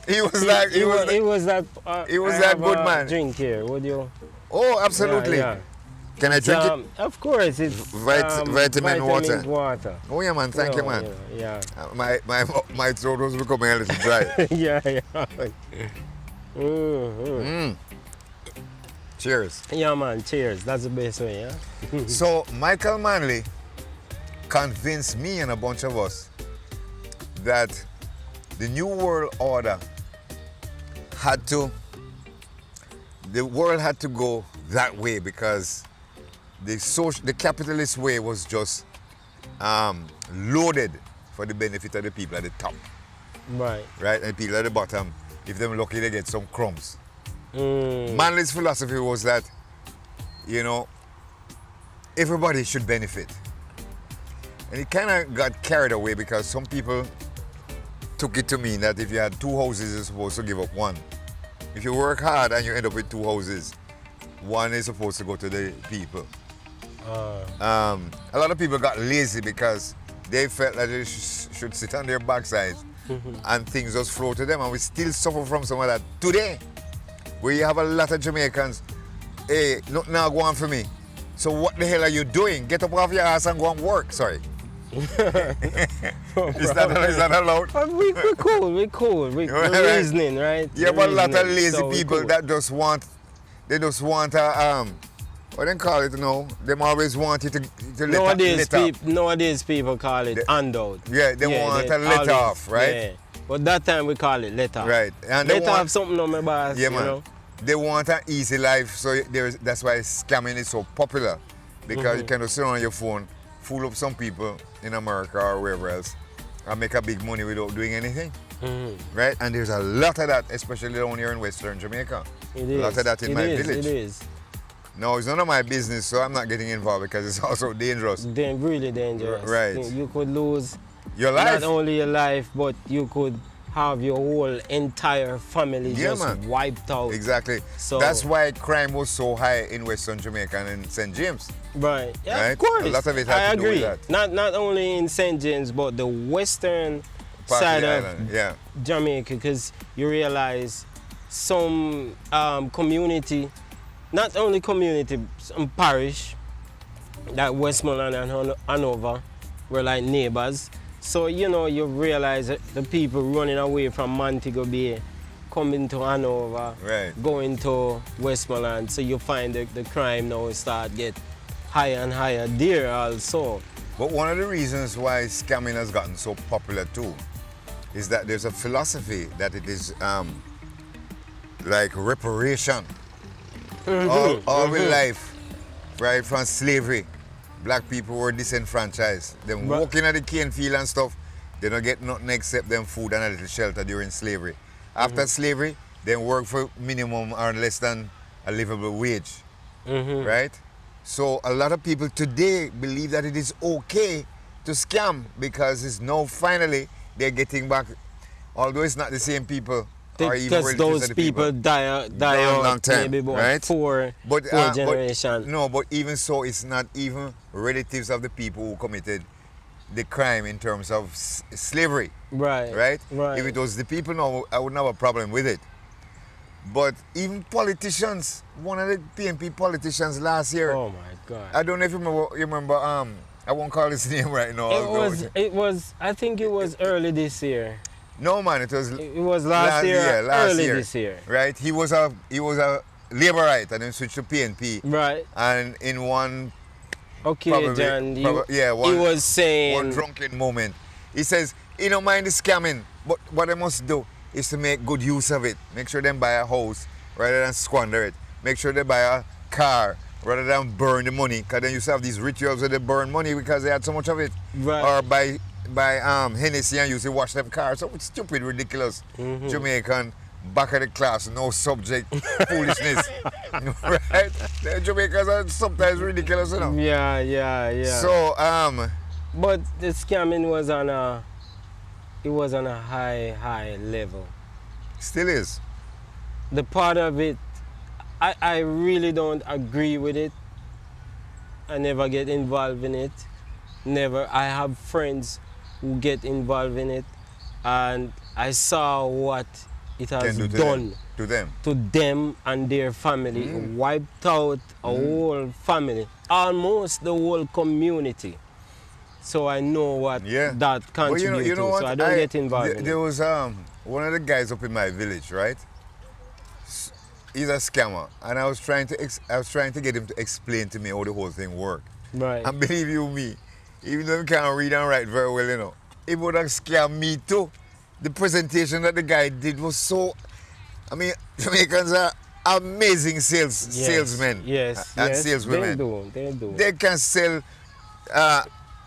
He was like, he was that good man. Drink here, would you? Oh, absolutely. Yeah. Can I drink it? Of course, it's Vitamin water. water. Oh yeah, man. Thank you, man. Yeah. My throat was becoming a little dry. Yeah. Cheers. Yeah, man. Cheers. That's the best way, yeah. So Michael Manley convinced me and a bunch of us that the New World Order the world had to go that way because the capitalist way was just loaded for the benefit of the people at the top. Right. Right? And people at the bottom, if they're lucky, they get some crumbs. Manley's philosophy was that, everybody should benefit. And it kind of got carried away because some people took it to mean that if you had 2 houses, you're supposed to give up 1. If you work hard and you end up with 2 houses, 1 is supposed to go to the people. A lot of people got lazy because they felt that they should sit on their backsides and things just flow to them, and we still suffer from some of that today, where you have a lot of Jamaicans, hey, nothing now go on for me. So what the hell are you doing? Get up off your ass and go and work. Sorry. Is that allowed? We're cool. We're reasoning, right? Yeah, but a lot of lazy so people cool. that just want what they call it, them always want you to Nowadays people call it handout. Yeah, they want to let off, right? Yeah. But that time we call it let off. Right. And let off something on my boss, yeah, man. you know? They want an easy life, so that's why scamming is so popular. Because you can just sit on your phone, fool up some people in America or wherever else, and make a big money without doing anything. Right? And there's a lot of that, especially down here in Western Jamaica. A lot of that in my village. It is. No, it's none of my business, so I'm not getting involved because it's also dangerous. Really dangerous. Right. You could lose your life. Not only your life, but you could have your whole entire family wiped out. Exactly. So that's why crime was so high in Western Jamaica and in St. James. Right. Yeah, right? of course. A lot of it had to do with that. Not only in St. James, but the western side of Jamaica, because you realize some community, not only community, some parish, that Westmoreland and Hanover were like neighbors. So, you realize that the people running away from Montego Bay, coming to Hanover, going to Westmoreland. So you find the crime now start get higher and higher there also. But one of the reasons why scamming has gotten so popular too is that there's a philosophy that it is like reparation. All with life, right, from slavery, black people were disenfranchised. Them walking at the cane field and stuff, they don't get nothing except them food and a little shelter during slavery. After slavery, they work for minimum or less than a livable wage, right? So a lot of people today believe that it is okay to scam because it's now finally they're getting back, although it's not the same people. Because those people die out long time, maybe about right? four generations. No, but even so, it's not even relatives of the people who committed the crime in terms of slavery. Right? If it was the people now, I wouldn't have a problem with it. But even politicians, one of the PNP politicians last year. Oh my God. I don't know if you remember, I won't call his name right now. I think it was early this year. No, man, it was last year, last early year. this year. Right? He was a Labourite and then switched to PNP. Right. And in one occasion, he was saying, one drunken moment, he says, he don't mind the scamming, but what they must do is to make good use of it. Make sure they buy a house rather than squander it. Make sure they buy a car rather than burn the money. Because they used to have these rituals where they burn money because they had so much of it. Right. Or buy Hennessy and used to wash them cars. So it's stupid, ridiculous. Jamaican, back of the class, no subject, foolishness. Right? The Jamaicans are sometimes ridiculous, you know. Yeah. So, but the scamming was on a high level. Still is. The part of it, I really don't agree with it. I never get involved in it. Never. I have friends who get involved in it, and I saw what it has Can do done to them. to them and their family. Wiped out a whole family, almost the whole community. So I know what that But contributes you know to. what? So I don't get involved in There it. was one of the guys up in my village, right? He's a scammer, and I was trying to get him to explain to me how the whole thing worked. Right. And believe you me, even though he can't read and write very well, you know, it would have scammed me too. The presentation that the guy did was so. I mean, Jamaicans are amazing salesmen and saleswomen. They do. They can sell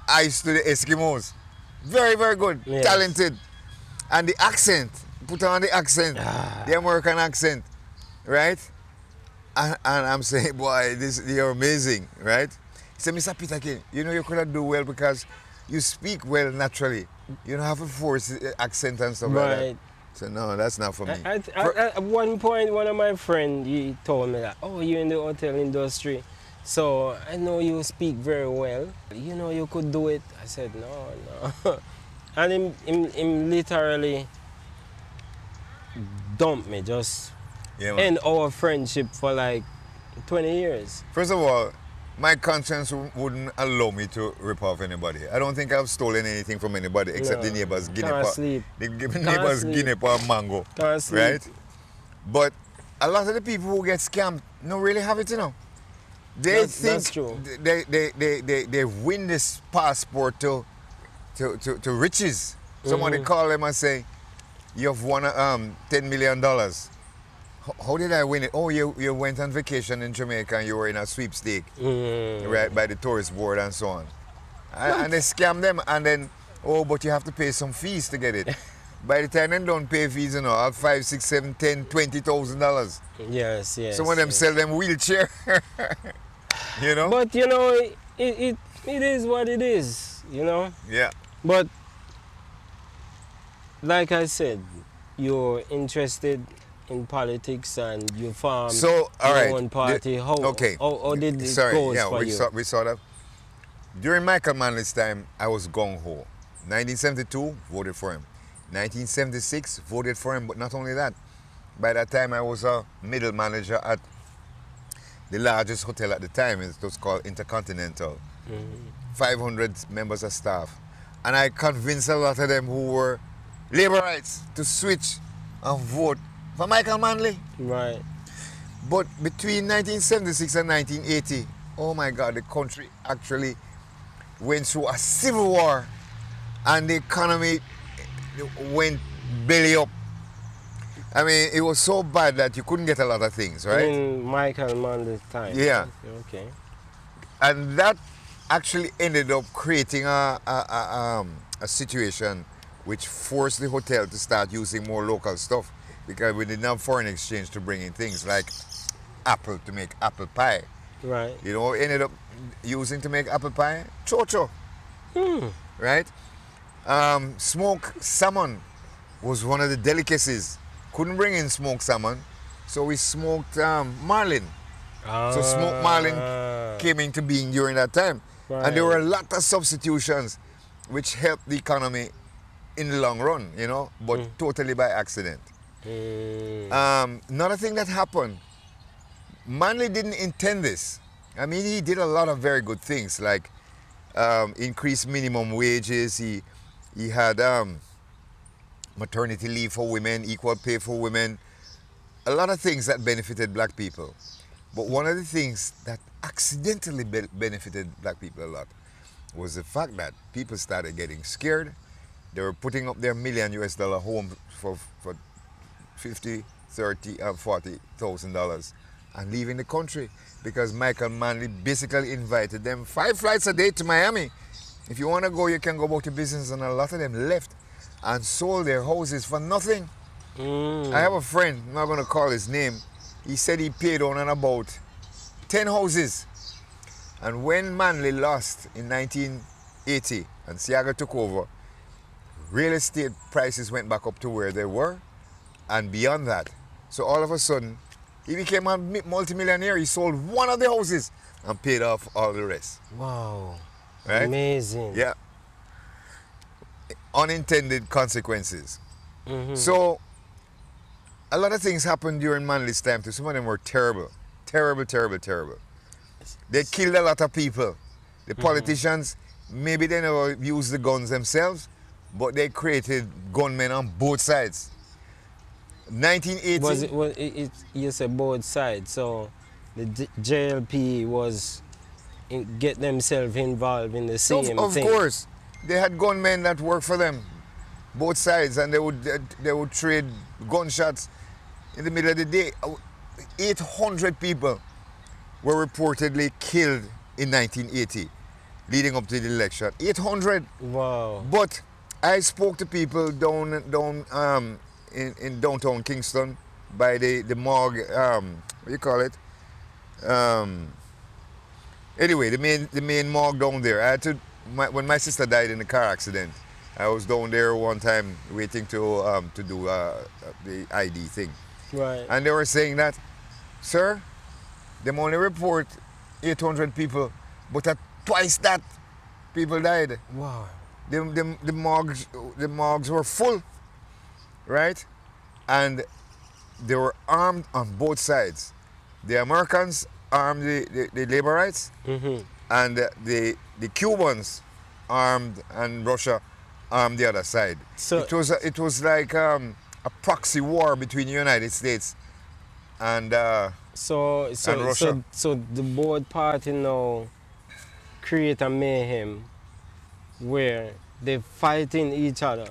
ice to the Eskimos. Very, very good, talented. And the accent, put on the accent, the American accent, right? And I'm saying, boy, you're amazing, right? He said, Mr. Peterkin, you know you could have do well because you speak well naturally. You don't have a forced accent and stuff like that. So no, that's not for me. At one point, one of my friends, he told me that, oh, you're in the hotel industry, so I know you speak very well. You know you could do it. I said, no. And him literally dumped me, just end our friendship for like 20 years. First of all, my conscience wouldn't allow me to rip off anybody. I don't think I've stolen anything from anybody except the neighbor's guinea or mango. Right? But a lot of the people who get scammed don't really have it, you know. They think that's true. They win this passport to riches. Somebody call them and say, you've won $10 million. How did I win it? Oh, you went on vacation in Jamaica and you were in a sweepstake, right, by the tourist board and so on. And they scam them and then, oh, but you have to pay some fees to get it. By the time they don't pay fees, you know, $5, $6, $7, $10, $20,000. Yes. Some of them sell them wheelchair. You know? But you know, it is what it is, you know? Yeah. But like I said, you're interested in politics and you formed your own party. How did it go for you? We saw that. During Michael Manley's time, I was gung-ho. 1972, voted for him. 1976, voted for him, but not only that. By that time, I was a middle manager at the largest hotel at the time. It was called Intercontinental. 500 members of staff. And I convinced a lot of them who were laborites to switch and vote for Michael Manley. Right. But between 1976 and 1980, oh my God, the country actually went through a civil war and the economy went belly up. I mean, it was so bad that you couldn't get a lot of things, right? In Michael Manley's time. Yeah. Okay. And that actually ended up creating a situation which forced the hotel to start using more local stuff because we didn't have foreign exchange to bring in things like apple to make apple pie. Right. You know, ended up using to make apple pie? Chocho. Right? Smoked salmon was one of the delicacies. Couldn't bring in smoked salmon, so we smoked marlin. So smoked marlin came into being during that time. Right. And there were a lot of substitutions which helped the economy in the long run, you know, but totally by accident. Another thing that happened, Manley didn't intend this. I mean, he did a lot of very good things, like increased minimum wages. He had maternity leave for women, equal pay for women, a lot of things that benefited black people. But one of the things that accidentally benefited black people a lot was the fact that people started getting scared. They were putting up their $1 million home for $50,000, $30,000, $40,000 and leaving the country because Michael Manley basically invited them 5 flights a day to Miami. If you want to go, you can go about your business, and a lot of them left and sold their houses for nothing. I have a friend, I'm not going to call his name, he said he paid on and about 10 houses. And when Manley lost in 1980 and Siaga took over, real estate prices went back up to where they were and beyond that. So all of a sudden, he became a multimillionaire. He sold one of the houses and paid off all the rest. Wow. Right? Amazing. Yeah. Unintended consequences. So a lot of things happened during Manly's time too. Some of them were terrible. Terrible, terrible, terrible. They killed a lot of people. The politicians, maybe they never used the guns themselves, but they created gunmen on both sides. 1980. You said both sides, so the JLP was get themselves involved in the same thing. Of course. They had gunmen that worked for them, both sides, and they would trade gunshots in the middle of the day. 800 people were reportedly killed in 1980, leading up to the election. 800. Wow. But I spoke to people down in downtown Kingston by the morgue. What do you call it? Anyway, the main morgue down there. I had to when my sister died in a car accident. I was down there one time waiting to do the ID thing. Right. And they were saying that, sir, they only report 800 people, but at twice that people died. Wow. The morgues were full, right? And they were armed on both sides. The Americans armed the laborites, and the Cubans armed, and Russia armed the other side. So it was like a proxy war between the United States and Russia. So the both party now create a mayhem where they're fighting each other.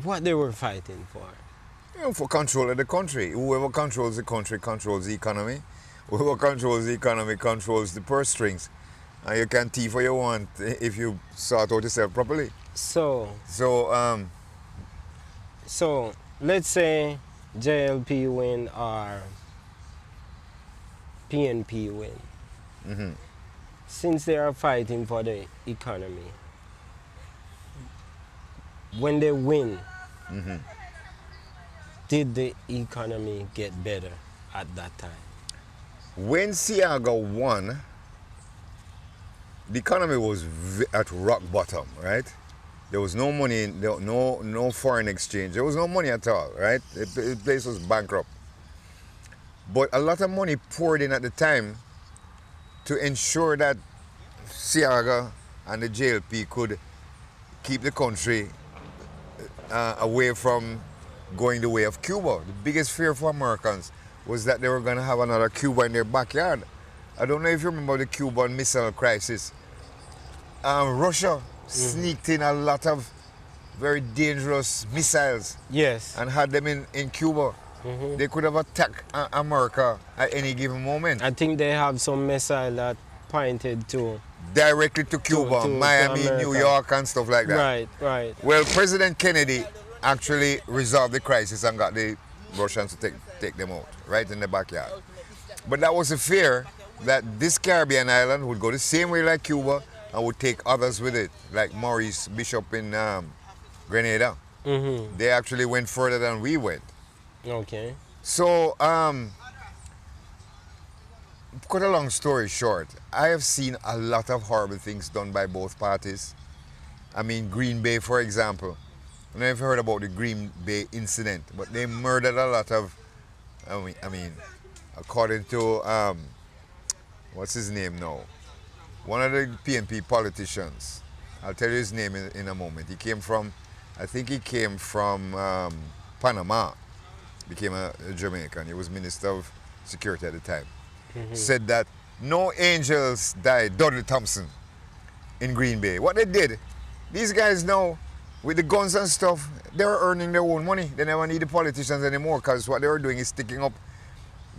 What they were fighting for? For control of the country. Whoever controls the country controls the economy. Whoever controls the economy controls the purse strings. And you can thief what you want if you sort out yourself properly. So let's say JLP win or PNP win. Since they are fighting for the economy, when they win, did the economy get better at that time? When Siaga won, the economy was at rock bottom, right? There was no money, no foreign exchange. There was no money at all, right? The place was bankrupt. But a lot of money poured in at the time to ensure that Siaga and the JLP could keep the country away from going the way of Cuba. The biggest fear for Americans was that they were going to have another Cuba in their backyard. I don't know if you remember the Cuban Missile Crisis. Russia sneaked in a lot of very dangerous missiles. Yes. And had them in Cuba. They could have attacked America at any given moment. I think they have some missile that pointed to directly to Cuba, Miami, New York, and stuff like that. Right, right. Well, President Kennedy actually resolved the crisis and got the Russians to take them out, right in the backyard. But that was a fear that this Caribbean island would go the same way like Cuba and would take others with it, like Maurice Bishop in Grenada. They actually went further than we went. Okay. So, cut a long story short, I have seen a lot of horrible things done by both parties. I mean, Green Bay, for example. I don't know if you heard about the Green Bay incident, but they murdered a lot of, I mean, according to, what's his name now? One of the PNP politicians. I'll tell you his name in a moment. He came from, I think he came from Panama. Became a Jamaican. He was Minister of Security at the time. Said that no angels died, Dudley Thompson, in Green Bay. What they did, these guys now, with the guns and stuff, they were earning their own money. They never need the politicians anymore, because what they were doing is sticking up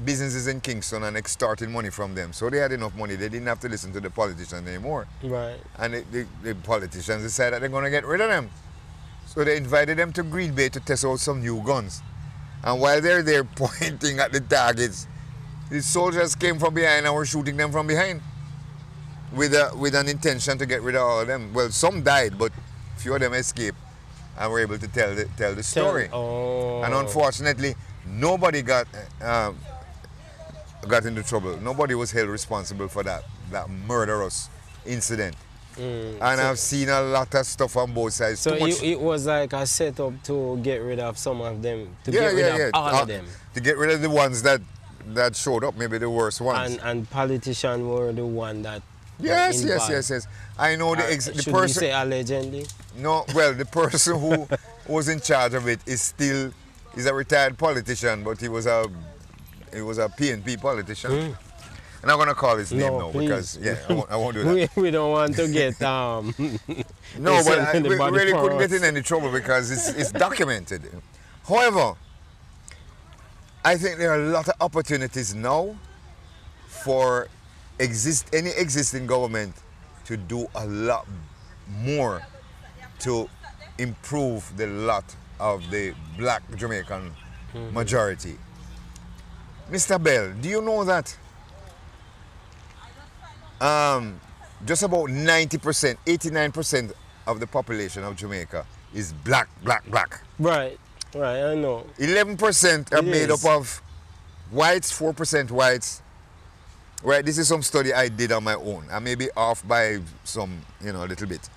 businesses in Kingston and extorting money from them. So they had enough money, they didn't have to listen to the politicians anymore. Right. And the politicians decided that they're going to get rid of them. So they invited them to Green Bay to test out some new guns. And while they're there pointing at the targets, the soldiers came from behind and were shooting them from behind with an intention to get rid of all of them. Well, some died, but a few of them escaped and were able to tell the story. And unfortunately, nobody got into trouble. Nobody was held responsible for that murderous incident. And I've seen a lot of stuff on both sides. So it was like a setup to get rid of some of them, to get rid of all of them. To get rid of the ones that showed up, maybe the worst ones. And politicians were the one that. Yes. I know the person. Should we say allegedly? No, well, the person who was in charge of it is a retired politician, but he was a PNP politician. I'm not going to call his name now because I won't do that. we don't want to get no, but we really couldn't get in any trouble because it's documented. However, I think there are a lot of opportunities now for any existing government to do a lot more to improve the lot of the black Jamaican majority. Mr. Bell, do you know that just about 90%, 89% of the population of Jamaica is black. Right, I know. 11% are made up of whites, 4% whites. Right, this is some study I did on my own. I may be off by some, a little bit.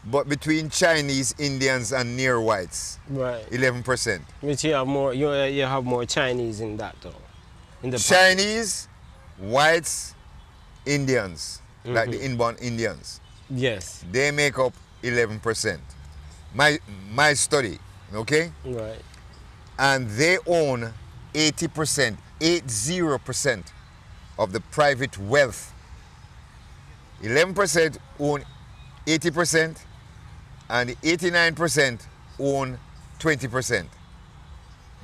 But between Chinese, Indians, and near whites, right, 11%. Which you have more. You have more Chinese in that though. In the Chinese, whites, Indians, like the inbound Indians. Yes. They make up 11%. My study, okay? Right. And they own 80%, 80% of the private wealth. 11% own 80%, and 89% own 20%.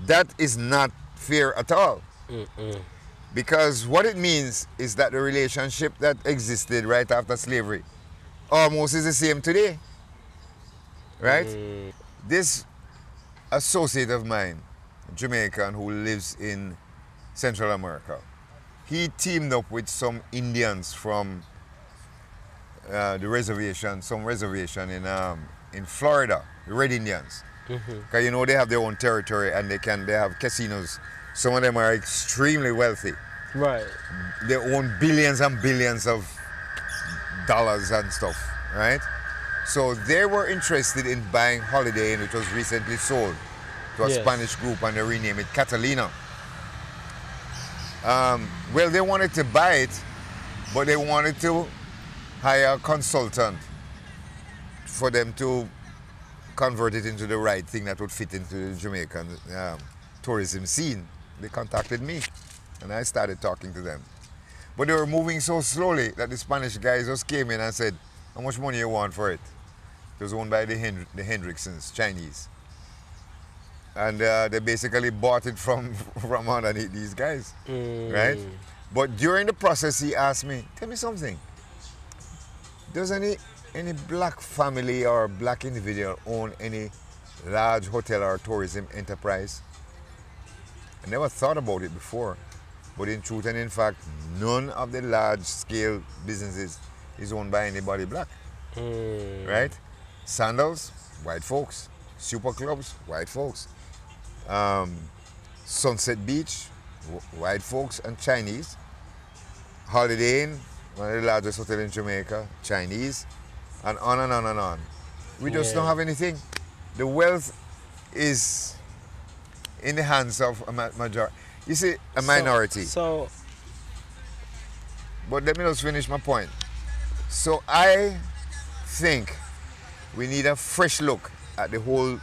That is not fair at all. Because what it means is that the relationship that existed right after slavery almost is the same today. Right? This associate of mine, Jamaican, who lives in Central America, he teamed up with some Indians from the reservation, some reservation in Florida, the Red Indians. Because they have their own territory and they have casinos. Some of them are extremely wealthy. Right. They own billions and billions of dollars and stuff, right? So they were interested in buying Holiday Inn, which was recently sold to a Spanish group, and they renamed it Catalina. Well, they wanted to buy it, but they wanted to hire a consultant for them to convert it into the right thing that would fit into the Jamaican tourism scene. They contacted me, and I started talking to them. But they were moving so slowly that the Spanish guys just came in and said, "How much money you want for it?" It was owned by the Hendricksons, Chinese. And they basically bought it from underneath these guys, right? But during the process, he asked me, "Tell me something. Does any black family or black individual own any large hotel or tourism enterprise?" I never thought about it before, but in truth and in fact, none of the large-scale businesses is owned by anybody black, right? Sandals, white folks. Super clubs, white folks. Sunset Beach, white folks and Chinese. Holiday Inn, one of the largest hotels in Jamaica, Chinese, and on and on and on. We just don't have anything. The wealth is in the hands of a majority. You see, a minority. But let me just finish my point. So I think we need a fresh look at the whole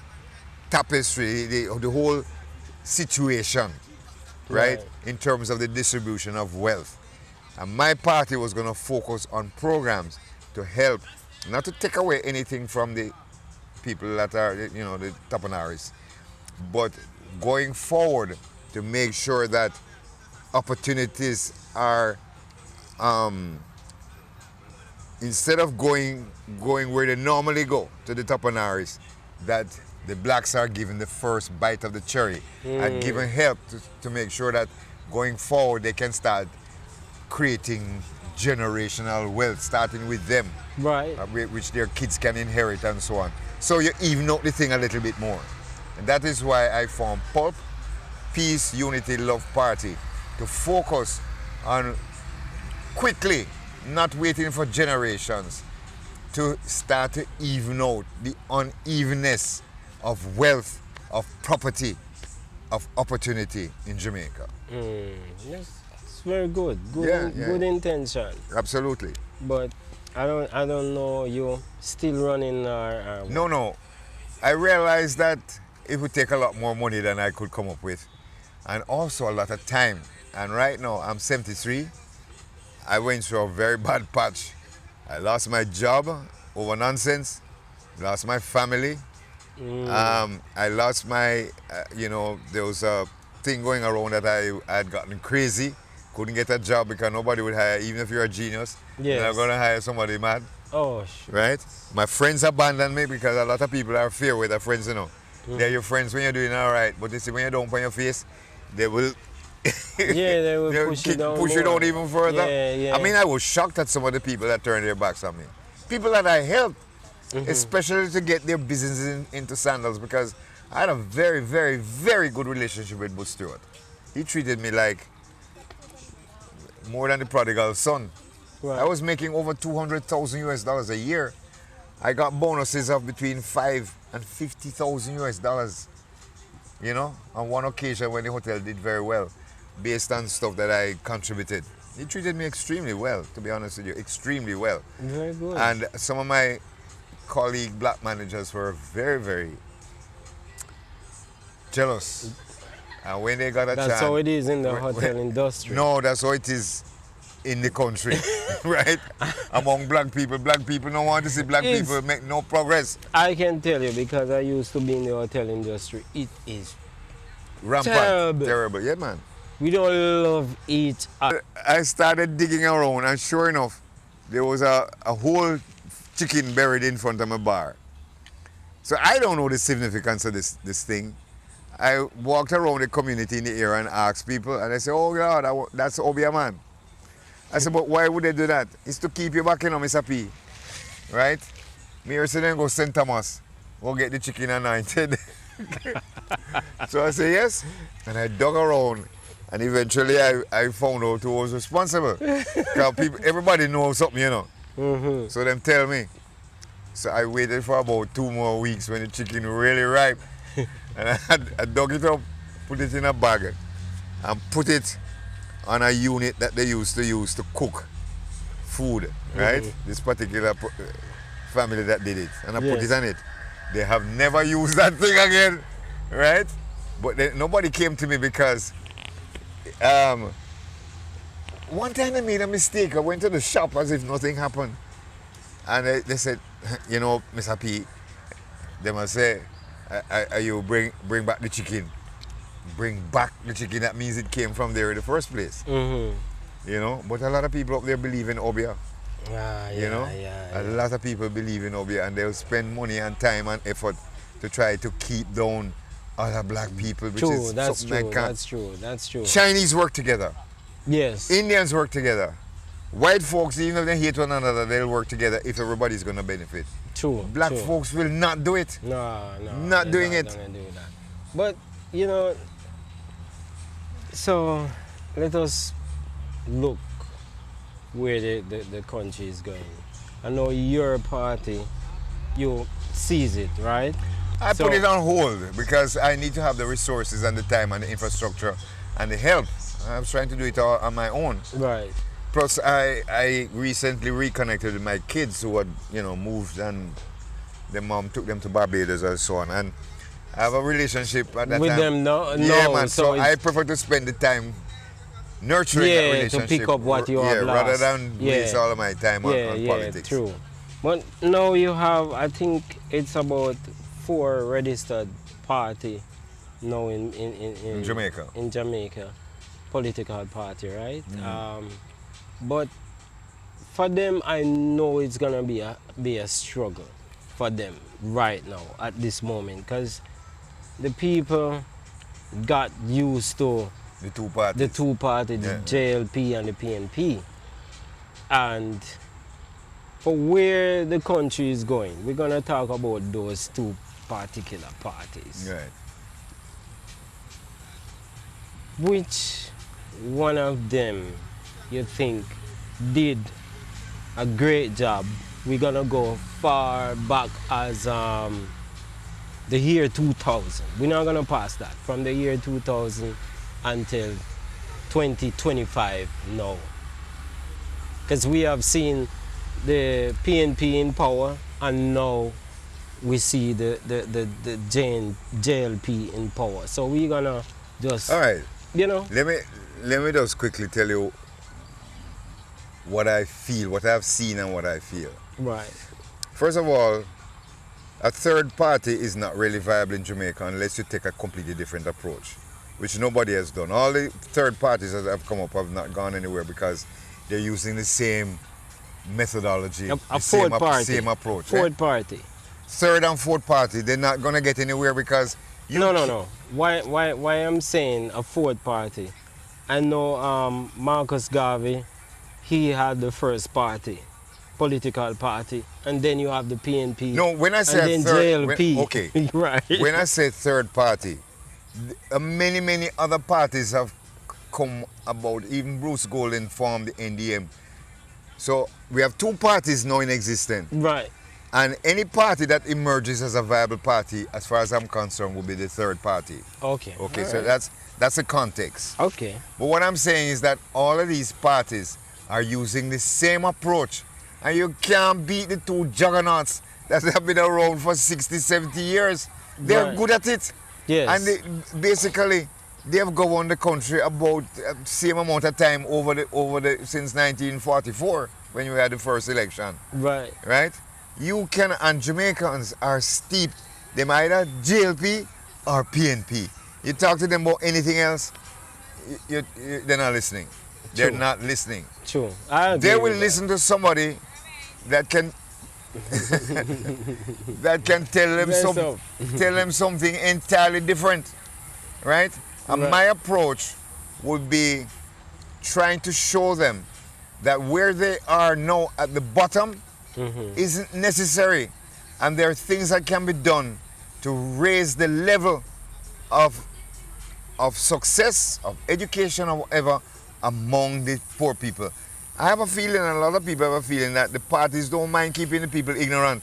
tapestry, the whole situation, right? In terms of the distribution of wealth. And my party was going to focus on programs to help, not to take away anything from the people that are, the Tapenaris, but going forward to make sure that opportunities are, instead of going where they normally go, to the Tapenaris, that the blacks are given the first bite of the cherry and given help to make sure that going forward they can start creating generational wealth, starting with them, right? Which their kids can inherit and so on. So you even out the thing a little bit more. And that is why I formed PULP, Peace, Unity, Love Party, to focus on quickly, not waiting for generations, to start to even out the unevenness of wealth, of property, of opportunity in Jamaica. Yes, it's very good. Good intention. Absolutely. But I don't know, you still running or No. I realized that it would take a lot more money than I could come up with, and also a lot of time. And right now, I'm 73. I went through a very bad patch. I lost my job over nonsense, lost my family. I lost my, there was a thing going around that I had gotten crazy. Couldn't get a job because nobody would hire, even if you're a genius. Yes. You're not going to hire somebody mad. Oh, sure. Right? My friends abandoned me because a lot of people are fear with their friends, They're your friends when you're doing all right, but they see when you're down on your face, they will they will push you down. Push you down even further. Yeah. I mean, I was shocked at some of the people that turned their backs on me. People that I helped, especially to get their business into sandals, because I had a very, very, very good relationship with Butch Stewart. He treated me like more than the prodigal son. Right. I was making over 200,000 US dollars a year. I got bonuses of between 5 and 50,000 US dollars. On one occasion when the hotel did very well, based on stuff that I contributed. He treated me extremely well, to be honest with you, extremely well. Very good. And some of my colleague black managers were very, very jealous. And when they got a chance... That's how it is in the hotel industry. No, that's how it is in the country, right? Among black people don't want to see black people make no progress. I can tell you, because I used to be in the hotel industry, it is rampant. Terrible. Yeah, man. We don't love each other. I started digging around, and sure enough, there was a whole chicken buried in front of my bar. So I don't know the significance of this thing. I walked around the community in the area and asked people, and they say, oh God, that's Obia, man. I said, but why would they do that? It's to keep you back in, Mr. P. Right? Me or say then go St. Thomas, go get the chicken anointed. So I say yes, and I dug around, and eventually I found out who was responsible. Because everybody knows something, So them tell me. So I waited for about 2 more weeks when the chicken really ripe. And I dug it up, put it in a bag, and put it on a unit that they used to use to cook food, right? This particular family that did it. And I put it on it. They have never used that thing again, right? But nobody came to me because one time I made a mistake. I went to the shop as if nothing happened. And they said, Mr. P, they must say, you bring back the chicken. Bring back the chicken, that means it came from there in the first place. But a lot of people up there believe in Obia. A lot of people believe in Obia, and they'll spend money and time and effort to try to keep down other black people, which is something I can't. That's true. Chinese work together. Yes. Indians work together. White folks, even if they hate one another, they'll work together if everybody's going to benefit. True. Black folks will not do it. No. Not doing it. Gonna do that. But, so let us look where the country is going. I know your party, you seize it, right? I put it on hold because I need to have the resources and the time and the infrastructure and the help. I was trying to do it all on my own. Right. Plus, I recently reconnected with my kids who had, moved, and their mom took them to Barbados and so on. And I have a relationship at that with time. Them, no? Yeah, man. So I prefer to spend the time nurturing that relationship. To pick up what you have lost. Rather than waste all of my time on politics. Yeah, true. But now you have, I think it's about 4 registered party now in Jamaica. In Jamaica, political party, right? But for them, I know it's gonna be a struggle for them right now at this moment, because the people got used to the two parties, the JLP and the PNP, and for where the country is going, we're gonna talk about those 2 particular parties. Right. Which one of them you think did a great job we're gonna go far back as the year 2000. We're not gonna pass that from the year 2000 until 2025 now. Because we have seen the PNP in power, and now we see the JLP in power. So we're gonna just, All right. you know. Let me just quickly tell you what I feel, what I've seen and what I feel. Right. First of all, a third party is not really viable in Jamaica unless you take a completely different approach, which nobody has done. All the third parties that have come up have not gone anywhere because they're using the same methodology, A fourth party. Same approach. Fourth party. Third and fourth party, they're not going to get anywhere because No. Why I'm saying a fourth party? I know Marcus Garvey, he had the first party, political party, and then you have the PNP. No, when I say and then third, JLP. okay. Right. When I say third party, many other parties have come about. Even Bruce Golden formed the NDM. So we have two parties now in existence. Right. And any party that emerges as a viable party, as far as I'm concerned, will be the third party. Okay. Okay, All so right. that's the context. Okay. But what I'm saying is that all of these parties are using the same approach. And you can't beat the two juggernauts that have been around for 60, 70 years. They're Right. good at it. Yes. And they have governed the country about the same amount of time since 1944 when we had the first election. Right. Right? And Jamaicans are steeped. They either JLP or PNP. You talk to them about anything else, they're not listening. They're True. not listening. True. I agree They will with listen to somebody that can that can tell them something entirely different, right? And Right. my approach would be trying to show them that where they are now at the bottom isn't necessary, and there are things that can be done to raise the level of success, of education, or whatever, among the poor people. I have a feeling, and a lot of people have a feeling, that the parties don't mind keeping the people ignorant,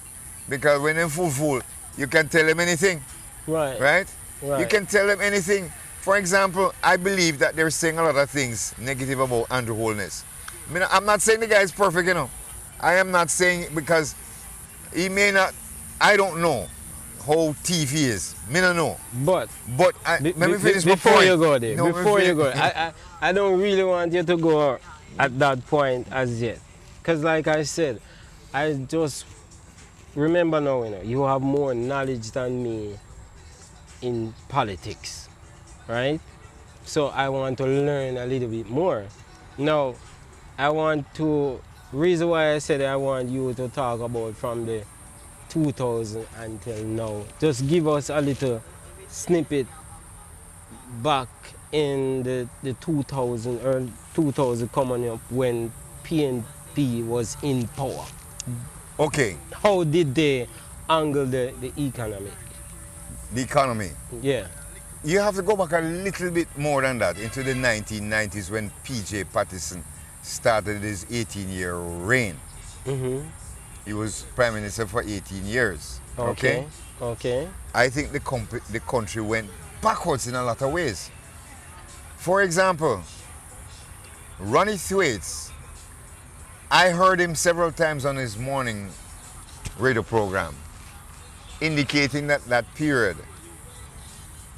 because when they're full, you can tell them anything, Right. right? Right. You can tell them anything. For example, I believe that they're saying a lot of things negative about Andrew Holness. I mean, I'm not saying the guy is perfect, you know. I am not saying it because he may not, I don't know how TV is. Me don't know. But let me finish my before point. you go there, No, before you go, I don't really want you to go at that point as yet, because like I said, I just remember now, you have more knowledge than me in politics, right? So I want to learn a little bit more. Now, reason why I said I want you to talk about from the 2000 until now. Just give us a little snippet back in the 2000 or 2000 coming up when PNP was in power. Okay, How did they angle the economy? the economy. Yeah. You have to go back a little bit more than that, into the 1990s when P.J. Patterson started his 18-year reign. Mm-hmm. He was Prime Minister for 18 years. Okay. I think the country went backwards in a lot of ways. For example, Ronnie Thwaites, I heard him several times on his morning radio program indicating that period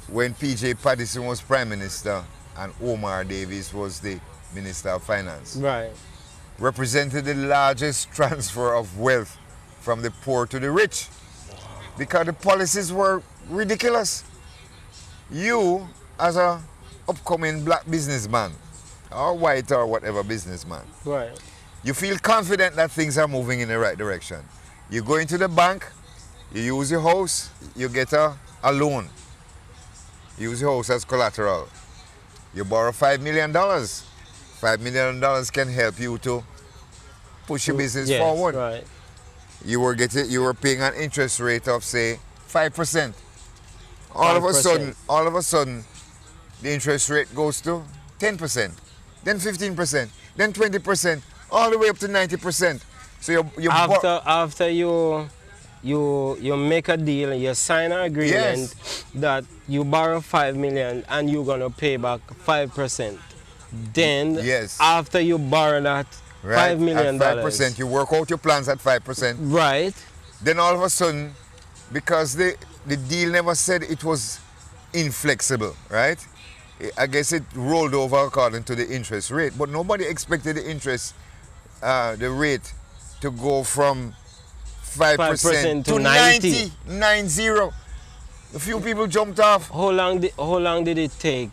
when P.J. Patterson was Prime Minister and Omar Davies was the Minister of Finance, Right. represented the largest transfer of wealth from the poor to the rich, because the policies were ridiculous. You, as a upcoming black businessman, or white or whatever businessman, Right. you feel confident that things are moving in the right direction. You go into the bank, you use your house, you get a loan. Use your house as collateral. You borrow $5 million. $5 million can help you to push your business Yes, forward. Right. You were paying an interest rate of, say, 5%. All of a 5%. sudden, the interest rate goes to 10%, then 15%, then 20%, all the way up to 90%. So you after you make a deal, you sign an agreement that you borrow 5 million and you're gonna pay back 5%. Then after you borrow that $5 million, at 5%, you work out your plans at 5%. Right. Then all of a sudden, because the deal never said it was inflexible, right? I guess it rolled over according to the interest rate, but nobody expected the rate to go from 5% to 90. A few people jumped off. How long did it take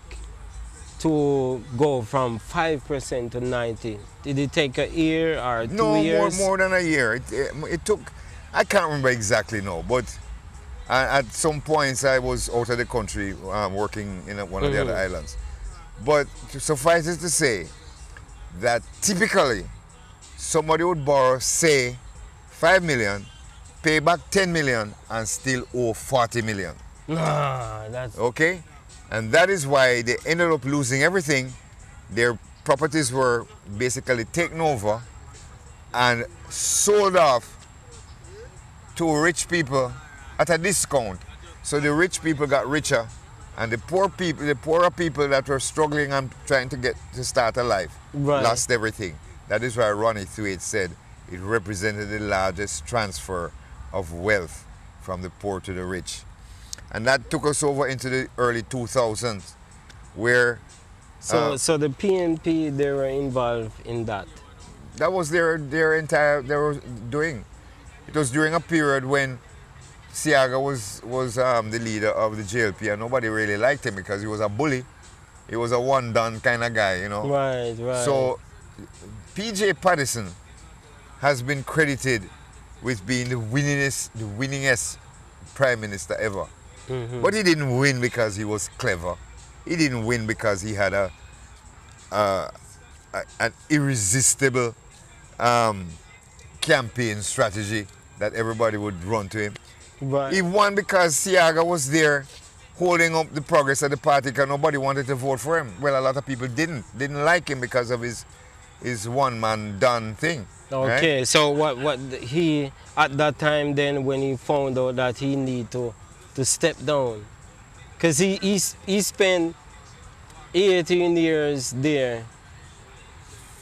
to go from 5% to 90? Did it take a year or 2 years? No, more than a year. It took, I can't remember exactly now, but at some points I was out of the country working in one of the other islands. But suffice it to say that typically somebody would borrow, say, 5 million, pay back 10 million, and still owe 40 million. That's... Okay? And that is why they ended up losing everything. Their properties were basically taken over and sold off to rich people at a discount. So the rich people got richer, and the poorer people that were struggling and trying to start a life, lost everything. That is why Ronnie Thwaite said it represented the largest transfer of wealth from the poor to the rich. And that took us over into the early 2000s, where... So the PNP, they were involved in that? That was their entire... They were doing. It was during a period when Siaga was the leader of the JLP, and nobody really liked him because he was a bully. He was a one-done kind of guy, you know. Right. So P.J. Patterson has been credited with being the winningest prime minister ever. But he didn't win because he was clever. He didn't win because he had an irresistible campaign strategy that everybody would run to him. Right. He won because Siaga was there holding up the progress of the party because nobody wanted to vote for him. Well, a lot of people didn't like him because of his one-man done thing. Okay, right? So what he, at that time then, when he found out that he need to step down, because he spent 18 years there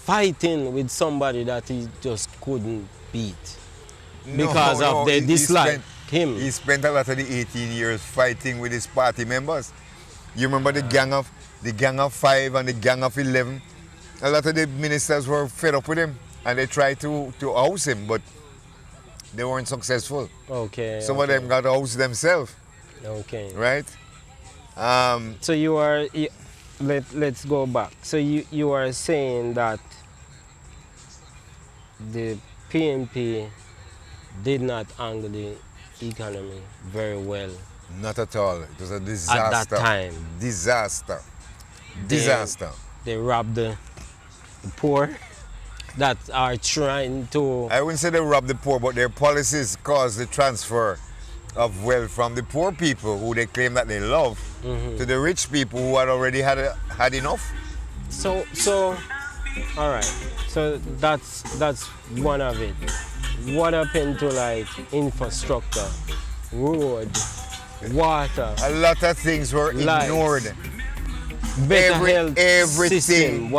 fighting with somebody that he just couldn't beat because of the dislike him. He spent a lot of the 18 years fighting with his party members. You remember the gang of 5 and the gang of 11? A lot of the ministers were fed up with him and they tried to oust him, but they weren't successful. Okay. Some of them got ousted themselves. Okay. Right? So let's go back. So you are saying that the PNP did not handle the economy very well. Not at all. It was a disaster. At that time. Disaster. They robbed the poor that are trying to... I wouldn't say they robbed the poor, but their policies caused the transfer of wealth from the poor people who they claim that they love to the rich people who had already had enough. So all right. So that's one of it. What happened to like infrastructure, road, water? A lot of things were ignored. Everything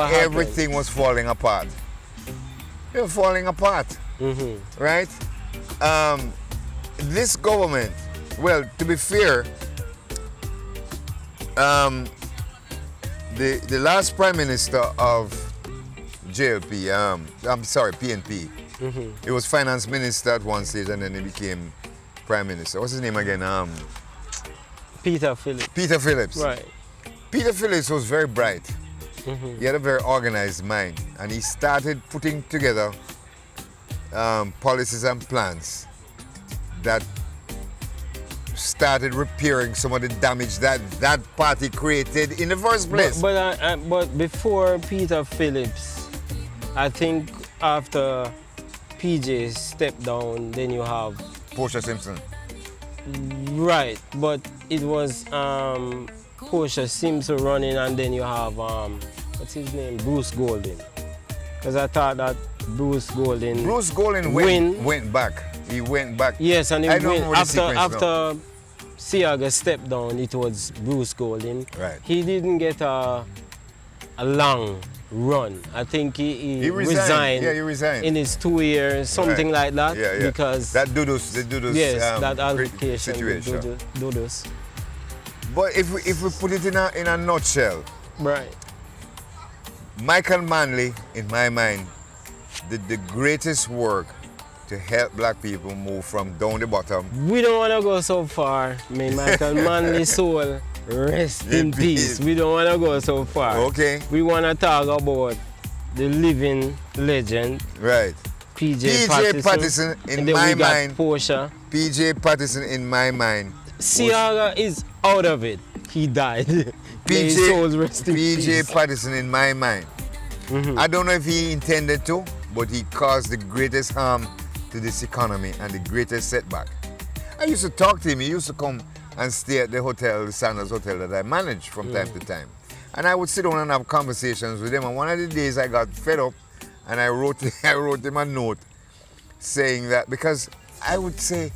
was falling apart. They were falling apart, right? This government, well, to be fair, the last prime minister of JLP, I'm sorry, PNP, he was finance minister at one stage and then he became prime minister. What's his name again? Peter Phillips. Peter Phillips. Right. Peter Phillips was very bright. He had a very organized mind and he started putting together policies and plans that started repairing some of the damage that party created in the first place. But before Peter Phillips, I think after PJ stepped down, then you have... Portia Simpson. Right, but it was Portia Simpson running and then you have, what's his name, Bruce Golding. Because I thought that Bruce Golding. Bruce Golding went back. He went back. Yes, and he I don't went remember the sequence after Seaga stepped down. It was Bruce Golding. Right. He didn't get a long run. I think he resigned. Yeah, he resigned in his 2 years, something like that. Yeah, yeah. Because that Dudus, yes, that altercation situation. Dudus. But if we put it in a nutshell, right. Michael Manley, in my mind, did the greatest work to help black people move from down the bottom. We don't want to go so far. May Michael Manley's soul rest in peace. We don't want to go so far. Okay. We want to talk about the living legend. Right. PJ Patterson, in and then my we got mind. Portia. PJ Patterson, in my mind. Seaga is out of it. He died. PJ Patterson, in my mind. Mm-hmm. I don't know if he intended to, but he caused the greatest harm to this economy and the greatest setback. I used to talk to him. He used to come and stay at the hotel, the Sanders Hotel that I managed from time to time. And I would sit down and have conversations with him. And one of the days I got fed up and I wrote him a note saying that, because I would say,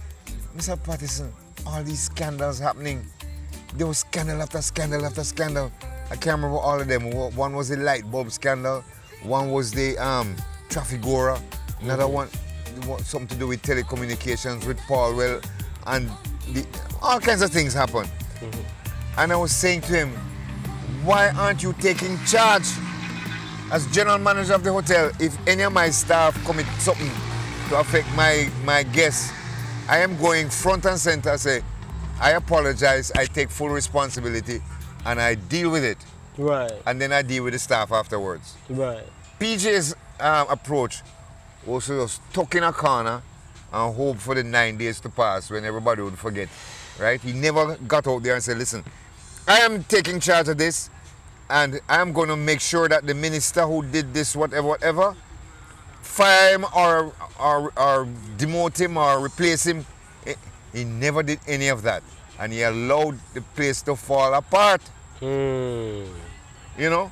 Mr. Patterson, all these scandals happening, there was scandal after scandal after scandal. I can't remember all of them. One was the light bulb scandal. One was the Trafigura. Another one something to do with telecommunications with Paul Well. And all kinds of things happened. And I was saying to him, why aren't you taking charge as general manager of the hotel? If any of my staff commit something to affect my guests, I am going front and center, say, I apologize, I take full responsibility, and I deal with it. Right. And then I deal with the staff afterwards. Right. PJ's approach was to just tuck in a corner and hope for the 9 days to pass when everybody would forget, right? He never got out there and said, listen, I am taking charge of this, and I am going to make sure that the minister who did this, whatever, fire him or demote him or replace him. He never did any of that. And he allowed the place to fall apart. You know?